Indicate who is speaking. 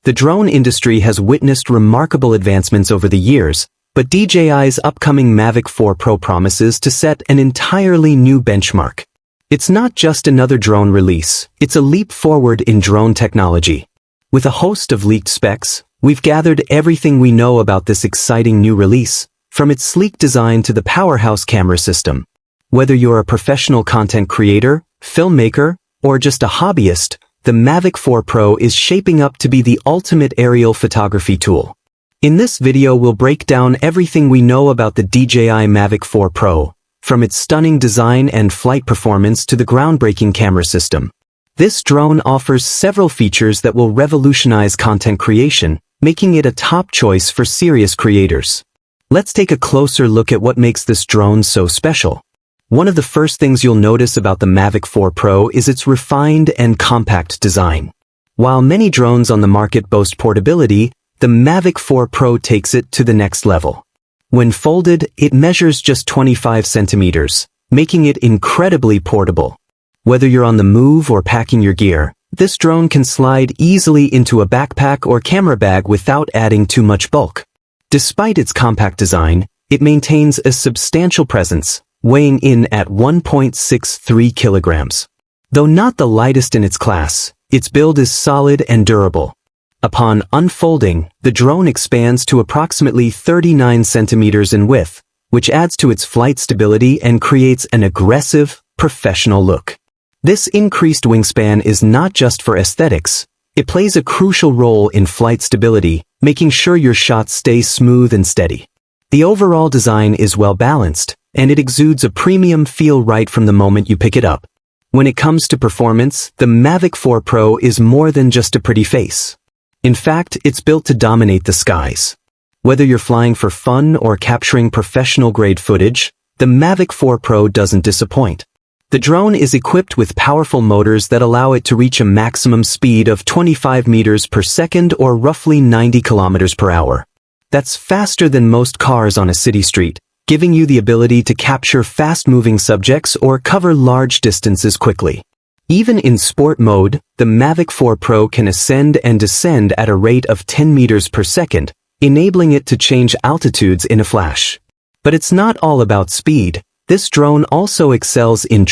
Speaker 1: The drone industry has witnessed remarkable advancements over the years, but DJI's upcoming Mavic 4 Pro promises to set an entirely new benchmark. It's not just another drone release, it's a leap forward in drone technology. With a host of leaked specs, we've gathered everything we know about this exciting new release, from its sleek design to the powerhouse camera system. Whether you're a professional content creator, filmmaker, or just a hobbyist, the Mavic 4 Pro is shaping up to be the ultimate aerial photography tool. In this video, we'll break down everything we know about the DJI Mavic 4 Pro, from its stunning design and flight performance to the groundbreaking camera system. This drone offers several features that will revolutionize content creation, making it a top choice for serious creators. Let's take a closer look at what makes this drone so special. One of the first things you'll notice about the Mavic 4 Pro is its refined and compact design. While many drones on the market boast portability, the Mavic 4 Pro takes it to the next level. When folded, it measures just 25 centimeters, making it incredibly portable. Whether you're on the move or packing your gear, this drone can slide easily into a backpack or camera bag without adding too much bulk. Despite its compact design, it maintains a substantial presence, weighing in at 1.63 kilograms. Though not the lightest in its class, its build is solid and durable. Upon unfolding, the drone expands to approximately 39 centimeters in width, which adds to its flight stability and creates an aggressive, professional look. This increased wingspan is not just for aesthetics. It plays a crucial role in flight stability, making sure your shots stay smooth and steady. The overall design is well balanced, and it exudes a premium feel right from the moment you pick it up. When it comes to performance, the Mavic 4 Pro is more than just a pretty face. In fact, it's built to dominate the skies. Whether you're flying for fun or capturing professional-grade footage, the Mavic 4 Pro doesn't disappoint. The drone is equipped with powerful motors that allow it to reach a maximum speed of 25 meters per second or roughly 90 kilometers per hour. That's faster than most cars on a city street, giving you the ability to capture fast-moving subjects or cover large distances quickly. Even in sport mode, the Mavic 4 Pro can ascend and descend at a rate of 10 meters per second, enabling it to change altitudes in a flash. But it's not all about speed. This drone also excels in